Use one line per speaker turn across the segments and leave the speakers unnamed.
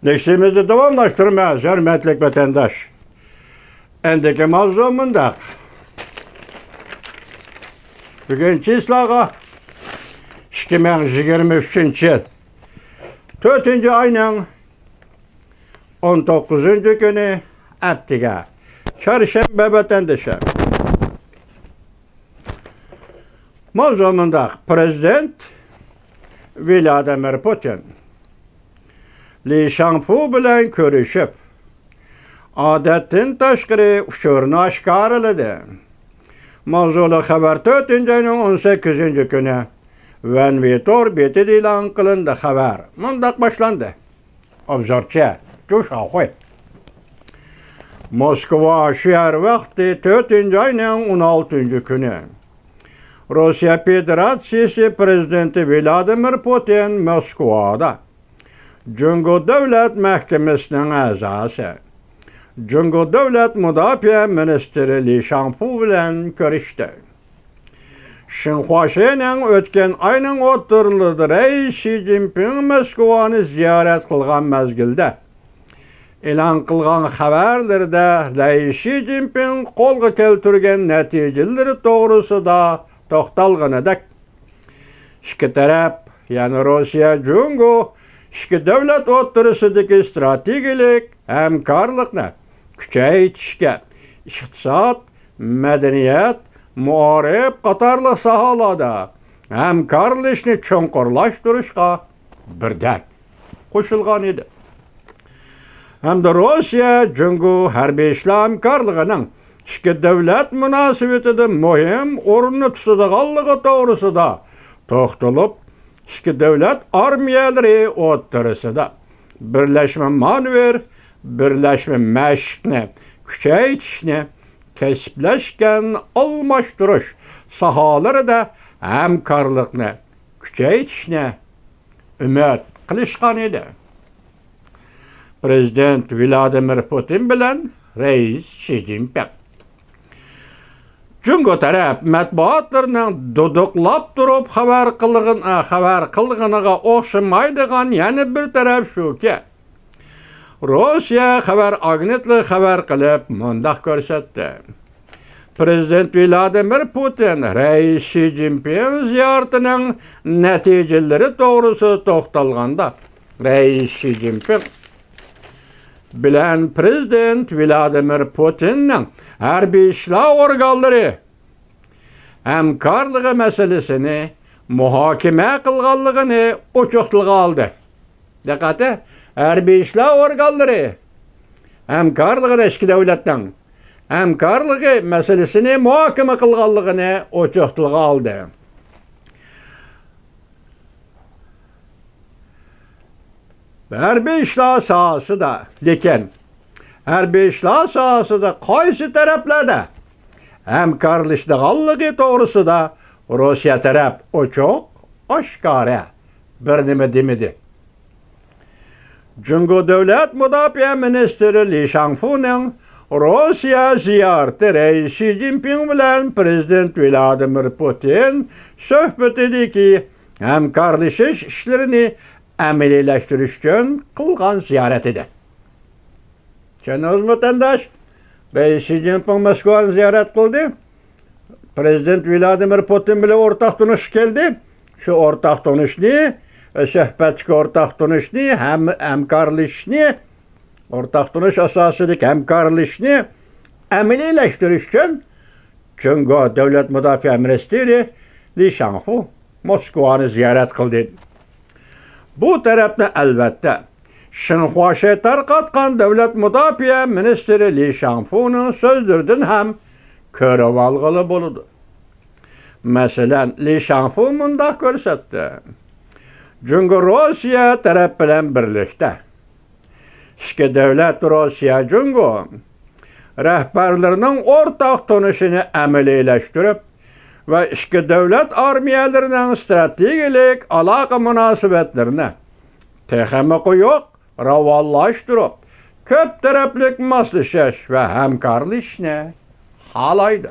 Leşliğimizi devamlaştırmaya hürmetlik vatandaş. Endeki mavzumunda bugün çislağa 2023 yıl 4. ayının 19. günü Aptiga Çarşamba vatandaşa. Mavzumunda Prezident Vladimir Putin Li Shangfu bilan görüşüp adetten taşqari uçurunu aşkarladı. Mavzulu haber 4. ayının 18. günü Van Vitor beti ilan kılındı haber. Mundaq başlandı. Obzorchi Cuşahoy. Moskva şehir vakti 4. ayının 16. günü. Rusya Federasyası Prezidenti Vladimir Putin Moskvada. Cumhur Devlet Mahkemesi'nin azası. Cumhur Devlet Müdafaa Ministri Li Shangfu bilan görüştü. Xinhuaşe'nin ötken ayının oturuludur Reis Xi Jinping Moskva'nı ziyaret kılgan mezgilde. İlan kılgan haberlerde Reis Xi Jinping kolga keltirgen neticeleri doğrusu da toxtalganadak. İki taraf, yani Rusya, Cumhur, iki devlet oturusudaki stratejilik hemkarlıkla küçeytişke, iqtisad, medeniyet, muarif qatarlı sahalarda hemkarlışını çoğunqurlaştırışqa birdek qo'shilgan edi. Hem de Rusya, Cumhur harbiy ishlar hemkarlığının iki devlet münasebetinde mühim orunu tutadiganligi to'g'risida to'xtalib, iki devlet armiyaları o'rtasida birleşme manevr, birleşme mashqni kuchaytirishni, kesipleşken almashtirish sahalarida hamkorlikni kuchaytirishni umid qilishgan edi. Prezident Vladimir Putin bilan Reis Xi Jinping. Cumhur taraf matbuotlarning duduqlab turib xabar qilganiga o'xshamaydigan yana bir taraf shuki, Rusya xabar agentliği xabar qilib mundaq ko'rsatdi. Prezident Vladimir Putin Reis Xi Jinping ziyaratining natijalari to'g'risida to'xtalganda Reis Xi Jinping bilan Prezident Vladimir Putinning harbiy ishlar organlari hamkorligi masalasini muhokama qilganligini ochiq tilga oldi. Diqqat, harbiy ishlar organlari hamkorligini ikki davlatning hamkorligi masalasini muhokama qilganligini ochiq tilga oldi. Harbiy ishlar sohasida, lekin harbiy ishlar sohasida qaysi taraflarda hamkorlashganligi to'g'risida Rossiya taraf ochiq, oshkora bir nima demadi. Cumhur Devlet Müdafaa Ministri Li Shangfu'ning Rusya ziyarati Reis Xi Jinping bilan Prezident Vladimir Putin suhbatidagi hamkorlashish ishlarini amaliylashtirish uchun qilgan ziyorat edi. Aziz vatandaş, Reis Xi Jinping Moskvani ziyorat qildi. Prezident Vladimir Putin bilan o'rtaq tunish keldi. Shu o'rtaq tunishni, suhbatga o'rtaq tunishni, hamkorlashishni, o'rtaq tunish asosidagi hamkorlashishni amaliylashtirish uchun Cumhur Davlat Müdafaa Ministri Li Shangfu Moskvani ziyorat qildi. Bu tarafni albatta Xinhuaşe tarqatgan Davlat Müdafaa Ministri Li Shangfu'ning so'zlaridan ham ko'rib olg'ili bo'ladi. Masalan, Li Shangfu mundaq ko'rsatdi. Cumhur Rusya taraf bilan birlikda ikki davlat Rusya Cumhur rahbarlarining o'rtaq tunishini amaliyalashtirib va ikki davlat armiyalarining strategik aloqa munosabatlarini texnik yo'q ravonlashtirib, ko'p taraflik moslashish va hamkorlashishni xohlaydi.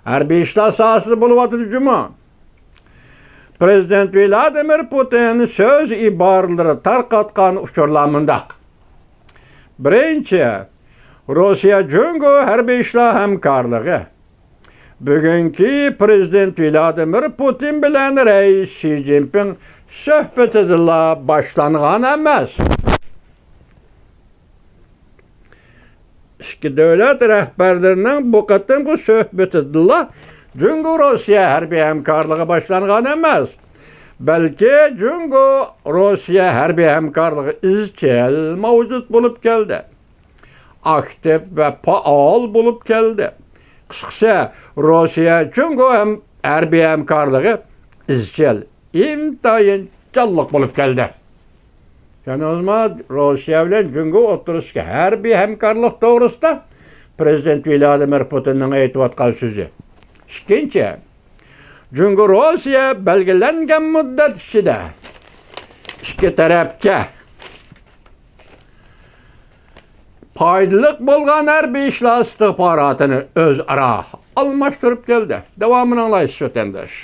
Harbiy ishlar sohasida bo'layotgan juma Prezident Vladimir Putin söz ibaralari tarqatgan uçurlar mundaq. Birinchi, Rossiya-Jungo harbiy ishlar hamkorligi. Bugungi Prezident Vladimir Putin bilan Reis Xi Jinping suhbatida boshlangan emas. İki devlet rehberlerinin bu qatimki suhbatida Jungo Rossiya harbiy hamkorligi boshlangan emas. Balki Jungo Rossiya harbiy hamkorligi izchil mavjud bo'lib keldi. Aktiv ve faal bo'lib keldi. Qisqasi, Rossiya Jungo harbiy hamkorligi izchil, intayin canlıq bo'lib keldi. Yani o zaman Rossiya bilan Jungo o'tirishga harbiy hamkorlik to'g'risida Prezident Vladimir Putinning aytayotgan so'zi. Ikkinchi, Jungo Rossiya belgilangan muddat ichida ikki tarafga foydali bo'lgan harbiy ishlar istixborotini o'zaro almashtirib keldi. Davomini anglaysiz vatandosh.